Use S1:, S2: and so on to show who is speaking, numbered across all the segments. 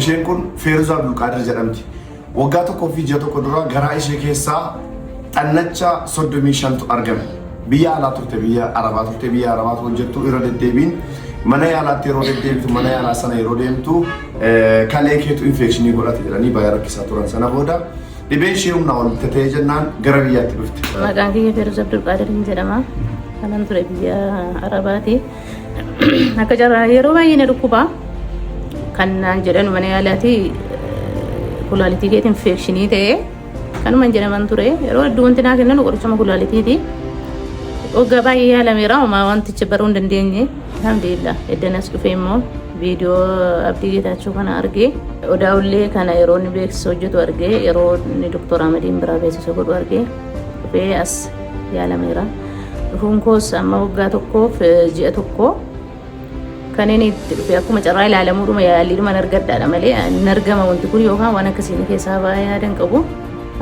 S1: isheen kun Feeruz Abdul Qaadir jedhamti. Waggaa tokkoo fi ji'a tokko dura garaa ishee keessaa xannacha 35tu argame. Biyya alaa turte, biyya Arabaa turte, biyya Arabaa hojjettu irra deddeebiin mana yaalaatti yeroo deddeebitu mana yaalaa sana yeroo deemtu kalee keetu infekshinii godhate jedhanii baay'ee rakkisaa turan. Sana booda dhibeen ishee humnaa ol ta'ee jennaan gara biyyaatti dhufte.
S2: Maqaan kiyya Feeruz Abdul Qaadir jedhama. Kanan ture biyya Arabaati. Akka jarraa yeroo baay'ee na dhukkuba. Kan naan jedhan mana yaalaatti kulaalitii keetiin infekshinii ta'ee kanumaan jedhaman ture. Yeroo hedduu wanti naa kennan qorichuma kulaalitiiti. Waggaa baay'ee yaalameera homaa wantichi baruu hin dandeenye. Alhamdulillah eddanas dhufee immoo viidiyoo Abdii Geetaachoo kana argee odaa'ullee kana yeroo inni beeksisa hojjetu argee yeroo inni Dr. Ahmadiin biraa beeksisa godhu argee dhufee as yaalameera. Dhufuun koos amma waggaa tokkoof ji'a tokko kanneen itti dhufee akkuma carraa ilaalamuudhuma yaaliidhuma argaddaadha malee hin argama wanti kun yookaan waan akkasiin keessaa baay'ee yaadan qabu.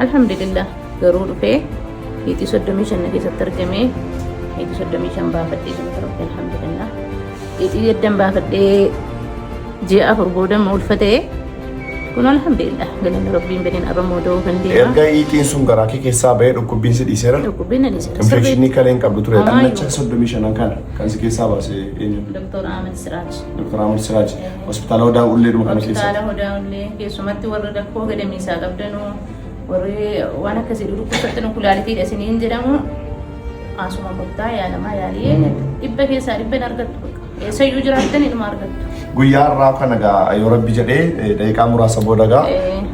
S2: Alhamdulillah garuu dhufee hiitii 35 keessatti argamee hiitii 35 baafadhee jiru rabbi alhamdulillah. Hiitii 8 baafadhee ji'a 4 booda ulfatee kun alhamdulillah galanni rabbiin badiin arramoo da'uu kan deema.
S1: Erga hiitiin sun garaa kee keessaa bahee dhukkubbiin si dhiiseera.
S2: Dhukkubbiin na dhiiseera.
S1: Infekshinii kaleen qabdu ture. Xannacha 35 kana kan si keessaa baase eenyu?
S2: Dr. Ahmed Siraaj.
S1: Dr. Ahmed Siraaj. Hospitaala Odaa Ullee dhuma kana keessa.
S2: Hospitaala Odaa Ullee keessumatti warra rakkoo gadamiisaa qabdanuu warri waan akkasii dhukkubsattan kulaalitii isiniin jedhamu asuma murtaa yaalamaa yaalii dhibba keessaa dhibban argattu. Eessayyuu jiraattan ilma argattu.
S1: Guyyaa irraa kana gaa yoo rabbi jedhee daqiiqaa muraasa booda gaa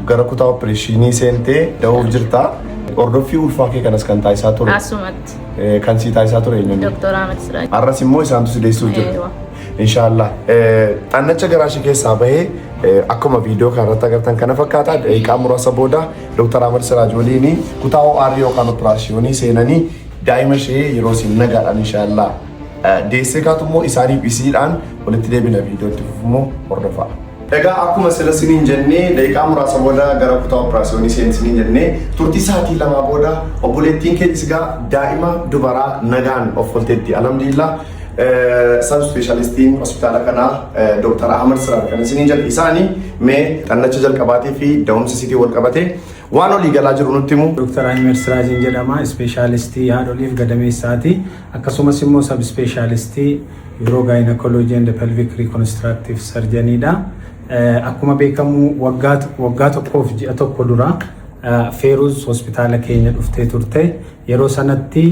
S1: gara kutaa opereeshinii seentee da'uuf jirta. Hordoffii ulfaa kee kanas kan taasisaa ture.
S2: Asumatti.
S1: Kan si taasisaa ture eenyuun?
S2: Dr. Ahmed Siraaj.
S1: Har'as immoo isaantu si deessuu jira. Inshallah. Xannacha garaa ishee keessaa bahee akkuma viidiyoo kanarratti agartan kana fakkaata. Daqiiqaa muraasa booda Dr. Ahmed Siraaj waliin kutaa OR yookaan operaashinii seenanii daa'ima ishee yeroo isin nagaadhaan inshallah deessee kaatummoo isaaniif isiidhaan walitti deebina viidiyootti fufumoo hordofaa. Egaa akkuma sila siniin jennee daqiiqaa muraasa booda gara kutaa operaashinii seensiniin jennee turtii sa'aatii 2 booda obboleettiin keenyis egaa daa'ima dubaraa nagaan of oolteetti alhamdulillah. Sab speeshalistiin hospitaala kanaa Dr. Ahmed Siraaj kan isiniin jedhe isaanii mee xannacha jalqabaatii fi da'umsa isiitii wal qabatee waan olii galaa jiru nutti himu.
S3: Dr. Ahmed Siraaj jedhama speeshalistii haadholiif gadameessaati akkasumas immoo sab speeshalistii urogynecology and pelvic reconstructive surgery dha. Akkuma beekamu waggaa tokkoof ji'a tokko dura Feeruz hospitaala keenya dhuftee turte yeroo sanatti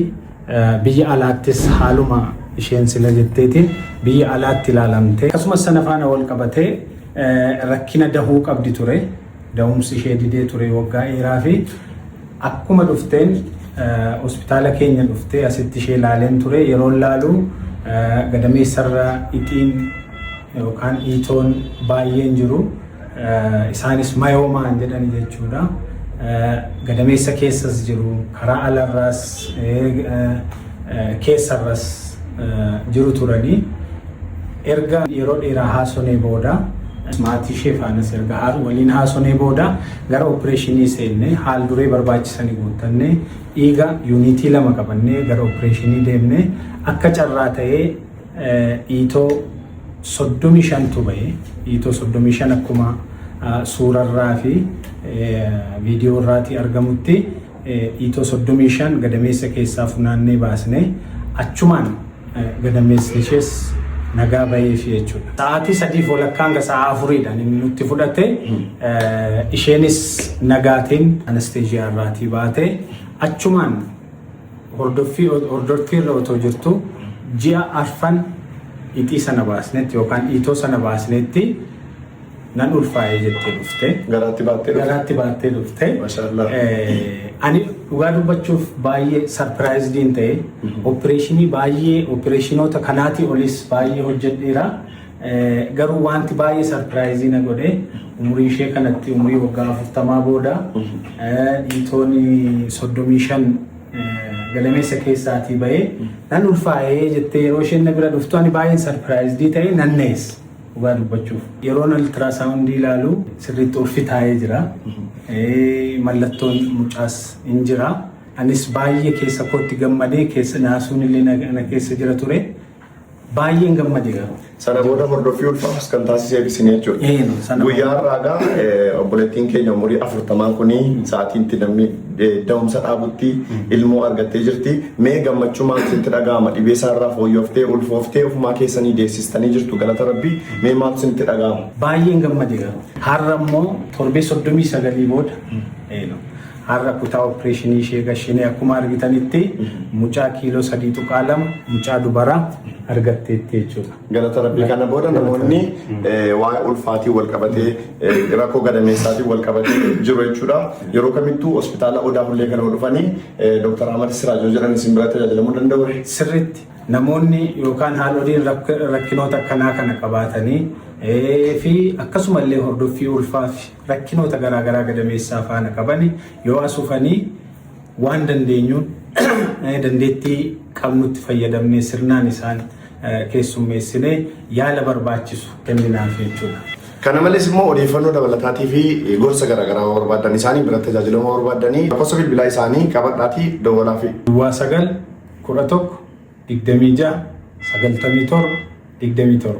S3: biyya alaattis haaluma isheen sila jetteetiin biyya alaatti ilaalamte akkasumas sana faana wal qabatee rakkina dahuu qabdi ture. Da'umsi ishee didee ture waggaa dheeraa fi akkuma dhufteen hospitaala keenya dhuftee asitti ishee ilaaleen ture yeroo laalu gadameessarra ixiin yookaan iitoon baay'een jiru isaanis mayoomaan jedhani jechuudha. Gadameessa keessas jiru karaa alarraas keessarras jiru turanii erga yeroo dheeraa haasonee booda maatii ishee faanas erga waliin haasonee booda gara opereeshinii seenne haal duree barbaachisanii guuttannee dhiiga yuunitii 2 qabannee gara opereeshinii deemne akka carraa ta'ee iitoo 35tu bahee iitoo 35 akkuma suurarraa fi viidiyoo irraati argamutti iitoo 35 gadameessa keessaa funaannee baasne achumaan gadameessi ishees nagaa baheef jechuudha. Sa'aatii 3 walakkaa hanga sa'aa 4dhaan inni nutti fudhate isheenis nagaatiin anesteeziyaa irraatii baate achumaan hordoffii irra otoo jirtu ji'a 4 ixii sana baasnetti yookaan iitoo sana baasnetti nan ulfaa'ee jettee dhufte. Garaatti baattee dhufte.
S1: Mashaallah.
S3: Ani dhugaa dubbachuuf baay'ee sarpiraayiziin ta'e opereeshinii baay'ee opereeshinoota kanaatii olis baay'ee hojjedheera. Garuu wanti baay'ee sarpiraayizii na godhe umurii ishee kanatti umurii waggaa 40 booda iitoon 35 gadameessa keessaatii bahee nan ulfaa'ee jettee yeroo isheen na bira dhuftu ani baay'ee sarpiraayizii ta'e nan neessa. Dhugaa dubbachuuf yeroon ultrasaawundii ilaalu sirriitti ulfi taa'ee jira. Mallattoon mucaas hin jira. Anis baay'ee keessa kootti gammadee keessa naasuun illee na keessa jira ture. baay'een gammadee garu.
S1: Sana booda hordoffii ulfaas kan taasisee bisinee jechuudha. Guyyaa irraa obboleettiin keenya umurii 40 kuni sa'aatiitti namni da'umsa dhaabutti ilmoo argattee jirti. Mee gammachuu maal sitti dhaga'ama? Dhibee isaarraa fooyyooftee ulfooftee ofumaa keessanii deessistanii jirtu galata rabbii. Mee maal sitti dhaga'ama?
S3: Baay'een gammadee garu. Har'a immoo torbee 39 booda har'a kutaa opereeshinii ishee gashinee akkuma argitanitti mucaa kiiloo 3.2 mucaa dubaraa argatteetti jechuudha.
S1: Galata rabbii kana booda namoonni waa'ee ulfaatii wal qabatee rakkoo gadameessaatiin wal qabatee jiru jechuudha. Yeroo kamittuu hospitaala Odaa Hullee kana dhufanii Dr. Ahmad Siraajoo jedhan isin bira tajaajilamuu danda'u.
S3: Sirriitti namoonni yookaan haadholiin rakkinoota akkanaa kana qabaatanii fi akkasumallee hordoffii ulfaa fi rakkinoota garaagaraa gadameessaa faana qabani yoo asufanii waan dandeenyuun dandeettii qabnutti fayyadamnee sirnaan isaan keessummeessinee yaala barbaachisu kenninaaf jechuudha.
S1: Kana malees immoo odeeffannoo dabalataatii fi gorsa garaagaraa barbaadan isaanii bira tajaajilamuu barbaadanii lakkoofsa bilbilaa isaanii qabadhaatii dawwalaa fi
S3: 9 11 26 97 27.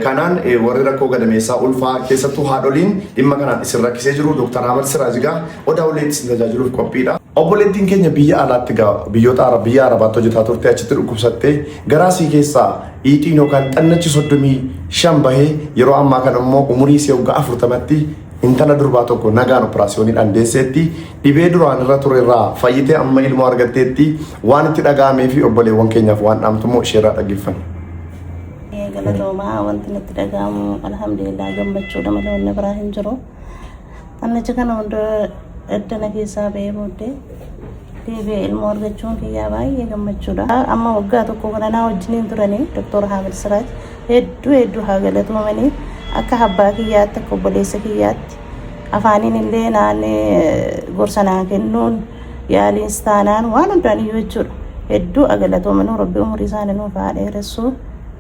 S1: Kanaan warri rakkoo gadameessaa ulfaa keessattuu haadholiin dhimma kanaan isin rakkisee jiru Dr. Ahmad Siraajigaa Odaa Hulleetti isin tajaajiluuf qophiidha. Obboleettiin keenya biyya alaatti biyya Arabaatti hojjetaa turte achitti dhukkubsattee garaasii keessaa iixiin yookaan xannachi 35 bahee yeroo ammaa kana immoo umurii ishee waggaa 40tti intala durbaa tokko nagaan operaasiyooniidhaan deesseetti dhibee duraan irra ture irraa fayyitee amma ilmoo argatteetti waan itti dhaga'amee fi obboleewwan keenyaaf waan dhaamtummoo isheerraa dhaggeeffanna.
S2: Galatoomaa wanti nutti dhaga'amu alhamdulillah gammachuudha malee wanni biraa hin jiru. Annichi kana hunda eddana keessaa ba'ee booddee deebi'ee ilmoo argachuun kiyyaa baay'ee gammachuudha. Amma waggaa tokko kana naa wajjiniin turanii Dr. Ahmad Siraaj hedduu haa galatamanii akka abbaa kiyyaatti akka obboleessa kiyyaatti afaaniin illee naannee gorsa naa kennuun yaaliin taanaan waan hundaan iyyuu jechuudha. Hedduu galatoomanuu rabbi umurii isaanii nuuf haa dheeressu.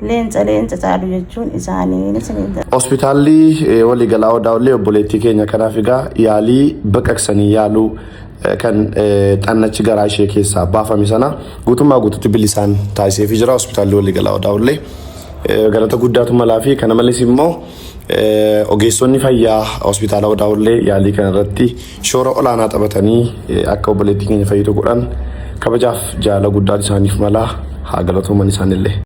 S2: Leenca caalu jechuun isaanii ni siniinta.
S1: Hospitaalli waliigalaa Odaa Hullee obboleettii keenya kanaaf egaa yaalii baqaqsanii yaaluu kan xannachi garaa ishee keessaa baafame sana guutummaa guututti bilisaan taasiseefii jira hospitaalli waliigalaa Odaa Hullee. Galata guddaatu malaa fi kana malees immoo ogeessonni fayyaa hospitaala Odaa Hullee yaalii kana irratti shoora olaanaa taphatanii akka obboleettii keenya fayyadu godhan kabajaaf jaala guddaan isaaniif malaa haa galatooman isaanillee.